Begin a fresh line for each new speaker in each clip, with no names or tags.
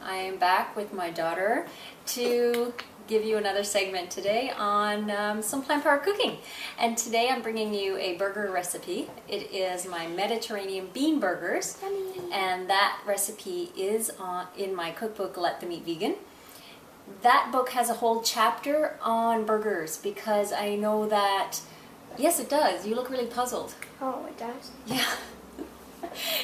I am back with my daughter to give you another segment today on some plant-powered cooking. And today I'm bringing you a burger recipe. It is my Mediterranean bean burgers.
Yummy.
And that recipe is in my cookbook, Let Them Eat Vegan. That book has a whole chapter on burgers because I know that, yes it does, you look really puzzled.
Oh, it does?
Yeah.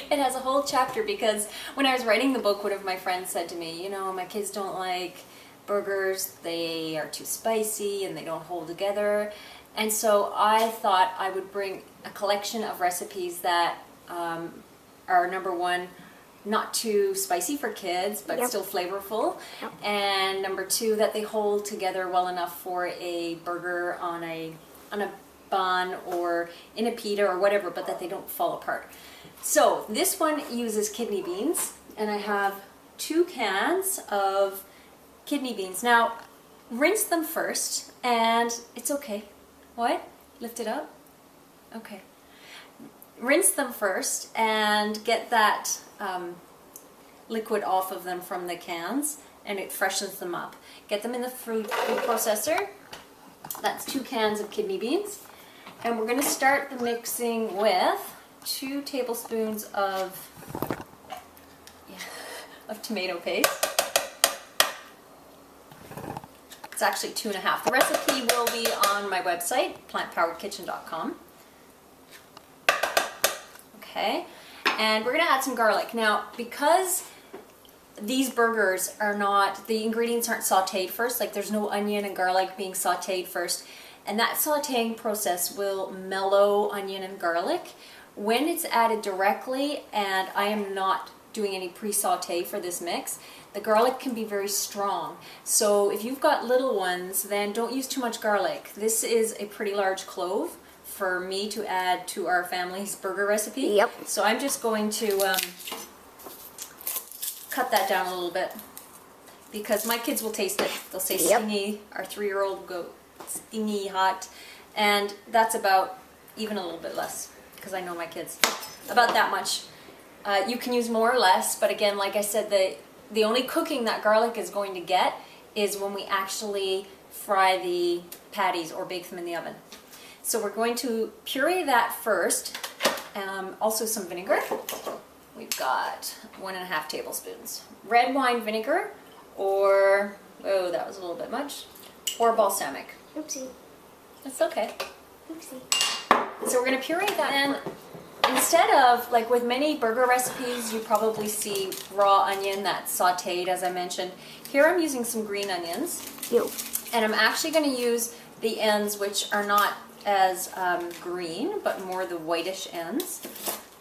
It has a whole chapter because when I was writing the book, one of my friends said to me, you know, my kids don't like burgers, they are too spicy and they don't hold together. And so I thought I would bring a collection of recipes that are, number one, not too spicy for kids, but still flavorful.
Yep.
And number two, that they hold together well enough for a burger on a bun or in a pita or whatever, but that they don't fall apart. So this one uses kidney beans, and I have 2 cans of kidney beans. Now, rinse them first, and it's okay. What? Lift it up? Okay. Rinse them first and get that liquid off of them from the cans, and it freshens them up. Get them in the food processor. That's 2 cans of kidney beans. And we're going to start the mixing with 2 tablespoons of tomato paste. It's actually 2.5. The recipe will be on my website, plantpoweredkitchen.com. Okay, and we're going to add some garlic. Now, because these burgers are not, the ingredients aren't sauteed first, like there's no onion and garlic being sauteed first, and that sauteing process will mellow onion and garlic. When it's added directly, and I am not doing any pre-saute for this mix, the garlic can be very strong. So if you've got little ones, then don't use too much garlic. This is a pretty large clove for me to add to our family's burger recipe.
Yep.
So I'm just going to cut that down a little bit because my kids will taste it. They'll say stingy. Our 3-year-old will go stingy hot, and that's about even a little bit less because I know my kids. About that much. You can use more or less, but again, like I said, the only cooking that garlic is going to get is when we actually fry the patties or bake them in the oven. So we're going to puree that first. Also some vinegar. We've got 1.5 tablespoons. Red wine vinegar, or, oh, that was a little bit much, or balsamic.
Oopsie.
That's okay.
Oopsie.
So we're going to puree that, and instead of, like with many burger recipes, you probably see raw onion that's sauteed, as I mentioned. Here I'm using some green onions.
Ew.
And I'm actually going to use the ends which are not as green, but more the whitish ends.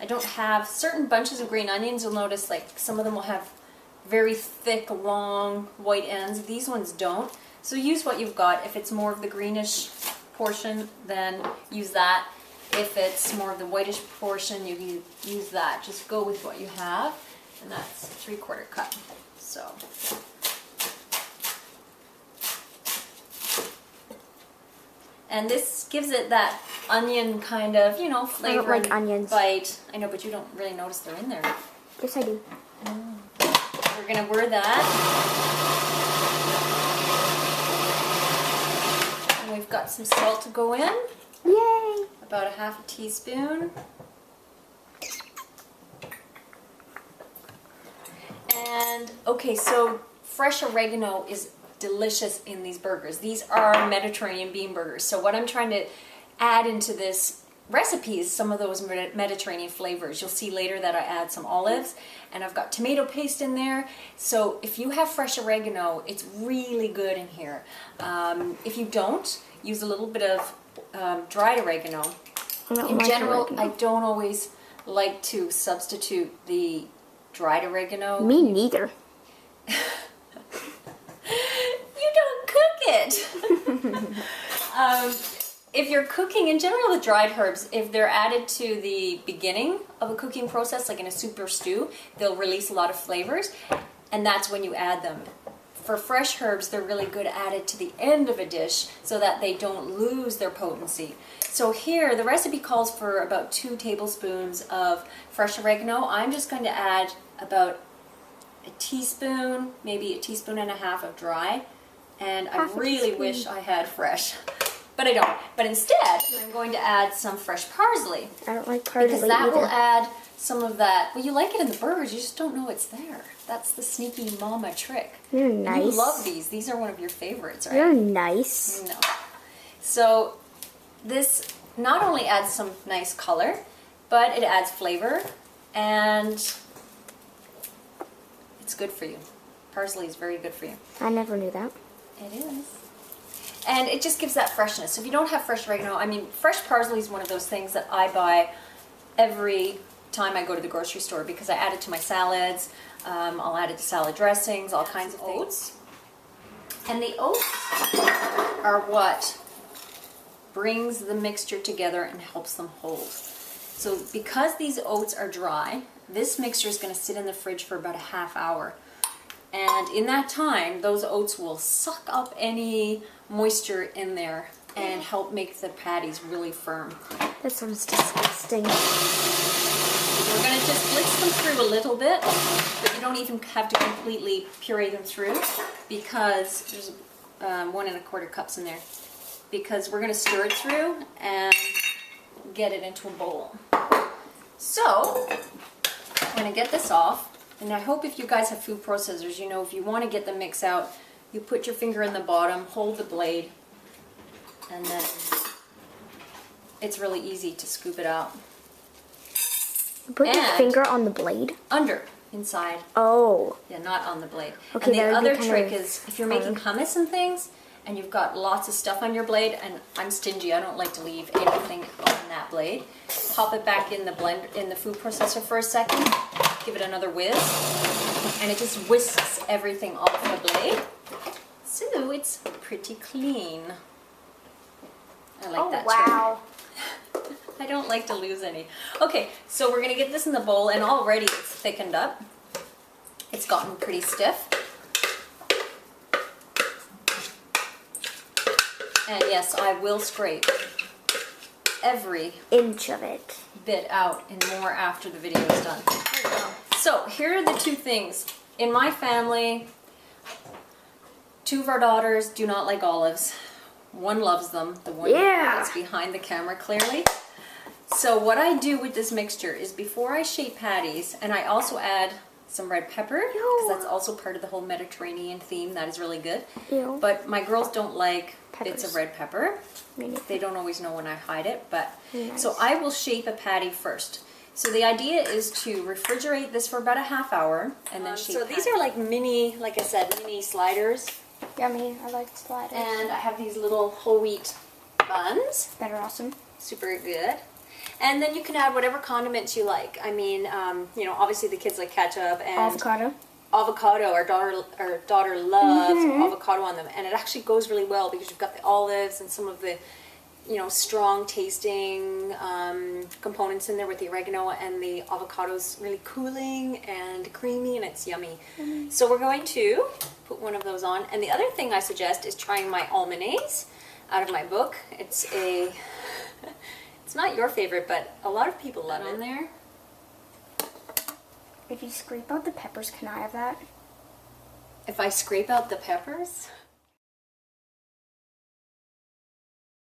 I don't have certain bunches of green onions. You'll notice like some of them will have very thick, long white ends. These ones don't. So use what you've got. If it's more of the greenish portion, then use that. If it's more of the whitish portion, you use that. Just go with what you have, and that's 3/4 cup. So. And this gives it that onion kind of, you know, flavor.
I don't like onions.
Bite. I know, but you don't really notice they're in there.
Yes, I do.
We're going to whir that. And we've got some salt to go in.
Yay!
About 1/2 teaspoon. And, okay, so fresh oregano is delicious in these burgers. These are Mediterranean bean burgers. So what I'm trying to add into this recipe is some of those Mediterranean flavors. You'll see later that I add some olives, and I've got tomato paste in there. So if you have fresh oregano, it's really good in here. If you don't, use a little bit of dried oregano. In general, I don't always like to substitute the dried oregano.
Me neither.
If you're cooking, in general, the dried herbs, if they're added to the beginning of a cooking process, like in a soup or stew, they'll release a lot of flavors, and that's when you add them. For fresh herbs, they're really good added to the end of a dish so that they don't lose their potency. So here, the recipe calls for about 2 tablespoons of fresh oregano. I'm just going to add about a teaspoon, maybe a teaspoon and a half of dry, and I
Half a
really
teaspoon.
wish I had fresh, but I don't. But instead, I'm going to add some fresh parsley,
I don't like parsley
because that
either.
will add some of that. Well, you like it in the burgers, you just don't know it's there. That's the sneaky mama trick.
You're nice.
You love these. These are one of your favorites, right?
You're nice.
No. So this not only adds some nice color, but it adds flavor, and it's good for you. Parsley is very good for you.
I never knew that.
It is. And it just gives that freshness. So if you don't have fresh oregano, I mean, fresh parsley is one of those things that I buy every time I go to the grocery store, because I add it to my salads. I'll add it to salad dressings, all kinds of things. Oats. And the oats are what brings the mixture together and helps them hold. So because these oats are dry, this mixture is going to sit in the fridge for about a half hour. And in that time, those oats will suck up any moisture in there and help make the patties really firm.
That sounds disgusting.
We're going to just blitz them through a little bit, but you don't even have to completely puree them through, because there's 1 1/4 cups in there, because we're going to stir it through and get it into a bowl. So I'm going to get this off, and I hope if you guys have food processors, you know, if you want to get the mix out, you put your finger in the bottom, hold the blade, and then it's really easy to scoop it out.
Put your
And-
finger on the blade.
Under, inside.
Oh.
Yeah, not on the blade.
Okay,
and the
that would be
other
kind
trick
of
is if you're making hummus and things, and you've got lots of stuff on your blade, and I'm stingy, I don't like to leave anything on that blade. Pop it back in the food processor for a second, give it another whiz, and it just whisks everything off the blade. So it's pretty clean. I like that trick. I don't like to lose any. Okay, so we're gonna get this in the bowl, and already it's thickened up. It's gotten pretty stiff. And yes, I will scrape every
Inch of it.
bit out and more after the video is done. So here are the two things. In my family, 2 of our daughters do not like olives. One loves them, the one that's behind the camera clearly. So what I do with this mixture is, before I shape patties, and I also add some red pepper, because that's also part of the whole Mediterranean theme. That is really good.
Ew.
But my girls don't like bits of
Peppers.
red pepper. They don't always know when I hide it, but so I will shape a patty first. So the idea is to refrigerate this for about a half hour, and then shape. So these are like mini, like I said, mini sliders.
Yummy. I like sliders.
And I have these little whole wheat buns.
That are awesome.
Super good. And then you can add whatever condiments you like. I mean, you know, obviously the kids like ketchup and
Avocado.
Avocado. Our daughter loves avocado on them, and it actually goes really well because you've got the olives and some of the, you know, strong tasting components in there with the oregano, and the avocado's really cooling and creamy, and it's yummy. So we're going to put one of those on. And the other thing I suggest is trying my almonnaise out of my book. It's a it's not your favorite, but a lot of people love it. On there.
If you scrape out the peppers, can I have that?
If I scrape out the peppers?